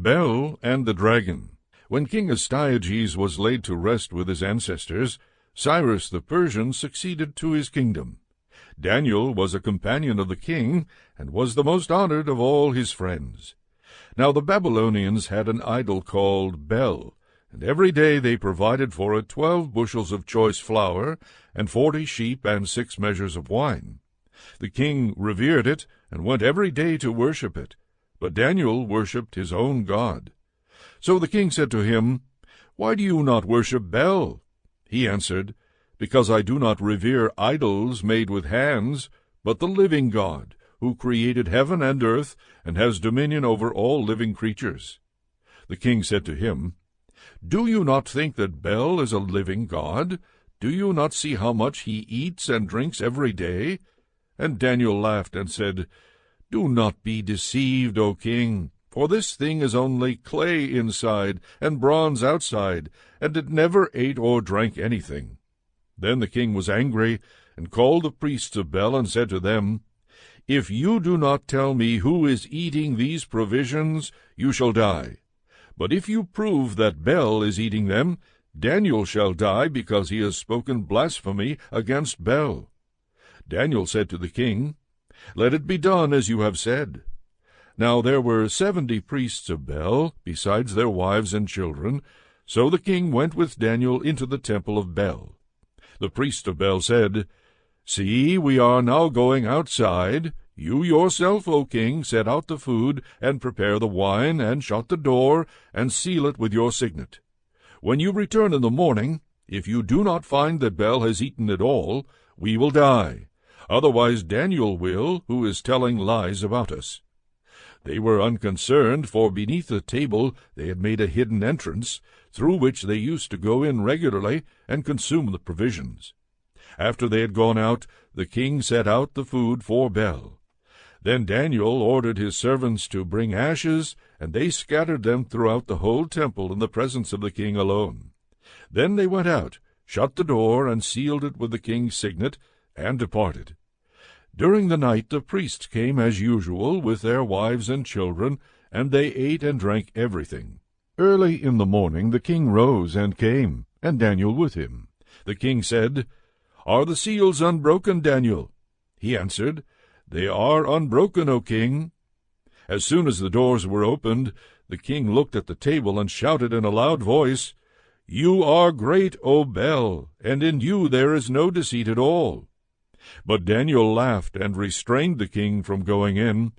Bel and the Dragon. When King Astyages was laid to rest with his ancestors, Cyrus the Persian succeeded to his kingdom. Daniel was a companion of the king, and was the most honored of all his friends. Now the Babylonians had an idol called Bel, and every day they provided for it 12 bushels of choice flour, and 40 sheep, and 6 measures of wine. The king revered it, and went every day to worship it. But Daniel worshipped his own God. So the king said to him, "Why do you not worship Bel?" He answered, "Because I do not revere idols made with hands, but the living God, who created heaven and earth, and has dominion over all living creatures." The king said to him, "Do you not think that Bel is a living God? Do you not see how much he eats and drinks every day?" And Daniel laughed and said, "Do not be deceived, O king, for this thing is only clay inside and bronze outside, and it never ate or drank anything." Then the king was angry, and called the priests of Bel, and said to them, "If you do not tell me who is eating these provisions, you shall die. But if you prove that Bel is eating them, Daniel shall die, because he has spoken blasphemy against Bel." Daniel said to the king, "Let it be done as you have said." Now there were 70 priests of Bel, besides their wives and children. So the king went with Daniel into the temple of Bel. The priest of Bel said, "See, we are now going outside. You yourself, O king, set out the food, and prepare the wine, and shut the door, and seal it with your signet. When you return in the morning, if you do not find that Bel has eaten it all, we will die. Otherwise Daniel will, who is telling lies about us." They were unconcerned, for beneath the table they had made a hidden entrance, through which they used to go in regularly and consume the provisions. After they had gone out, the king set out the food for Bel. Then Daniel ordered his servants to bring ashes, and they scattered them throughout the whole temple in the presence of the king alone. Then they went out, shut the door, and sealed it with the king's signet, and departed. During the night the priests came as usual with their wives and children, and they ate and drank everything. Early in the morning the king rose and came, and Daniel with him. The king said, "Are the seals unbroken, Daniel?" He answered, "They are unbroken, O king." As soon as the doors were opened, the king looked at the table and shouted in a loud voice, "You are great, O Bel, and in you there is no deceit at all." But Daniel laughed and restrained the king from going in.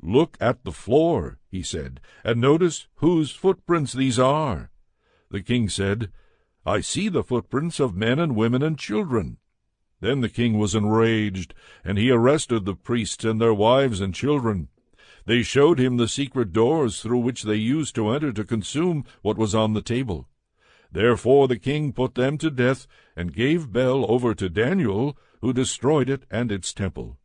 "Look at the floor," he said, "and notice whose footprints these are." The king said, "I see the footprints of men and women and children." Then the king was enraged, and he arrested the priests and their wives and children. They showed him the secret doors through which they used to enter to consume what was on the table. Therefore the king put them to death, and gave Bel over to Daniel, who destroyed it and its temple.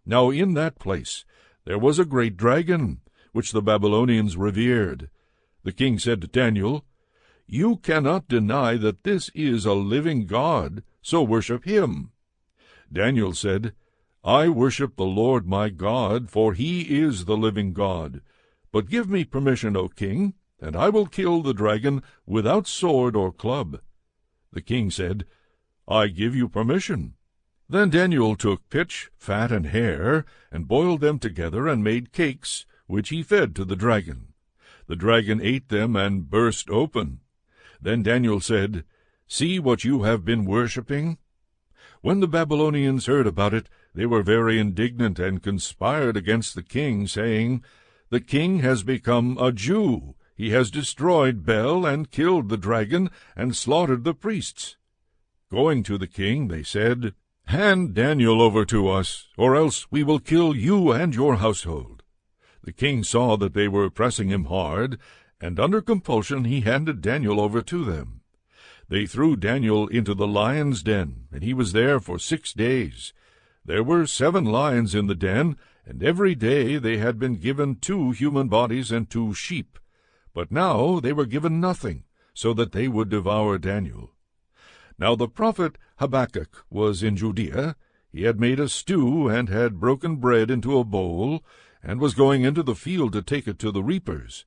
Now in that place there was a great dragon, which the Babylonians revered. The king said to Daniel, "You cannot deny that this is a living God, so worship him." Daniel said, "I worship the Lord my God, for he is the living God. But give me permission, O king, and I will kill the dragon without sword or club." The king said, "I give you permission." Then Daniel took pitch, fat, and hair, and boiled them together, and made cakes, which he fed to the dragon. The dragon ate them and burst open. Then Daniel said, "See what you have been worshipping." When the Babylonians heard about it, they were very indignant, and conspired against the king, saying, "The king has become a Jew. He has destroyed Bel, and killed the dragon, and slaughtered the priests." Going to the king, they said, "Hand Daniel over to us, or else we will kill you and your household." The king saw that they were pressing him hard, and under compulsion he handed Daniel over to them. They threw Daniel into the lion's den, and he was there for 6 days. There were 7 lions in the den, and every day they had been given 2 human bodies and 2 sheep. But now they were given nothing, so that they would devour Daniel. Now the prophet Habakkuk was in Judea. He had made a stew, and had broken bread into a bowl, and was going into the field to take it to the reapers.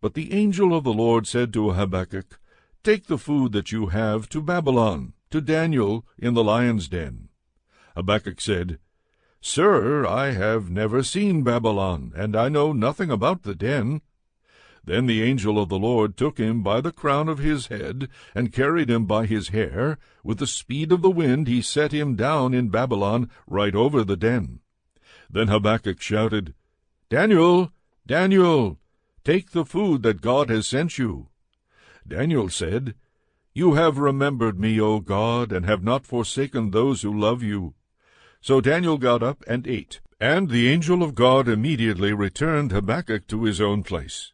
But the angel of the Lord said to Habakkuk, "Take the food that you have to Babylon, to Daniel in the lion's den." Habakkuk said, "Sir, I have never seen Babylon, and I know nothing about the den." Then the angel of the Lord took him by the crown of his head, and carried him by his hair. With the speed of the wind he set him down in Babylon, right over the den. Then Habakkuk shouted, "Daniel, Daniel, take the food that God has sent you." Daniel said, "You have remembered me, O God, and have not forsaken those who love you." So Daniel got up and ate, and the angel of God immediately returned Habakkuk to his own place.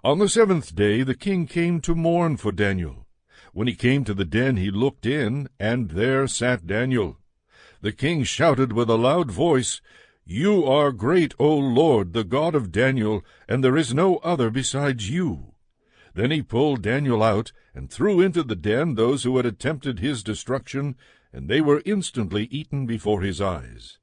On the 7th day the king came to mourn for Daniel. When he came to the den he looked in, and there sat Daniel. The king shouted with a loud voice, "You are great, O Lord, the God of Daniel, and there is no other besides you." Then he pulled Daniel out, and threw into the den those who had attempted his destruction, and they were instantly eaten before his eyes.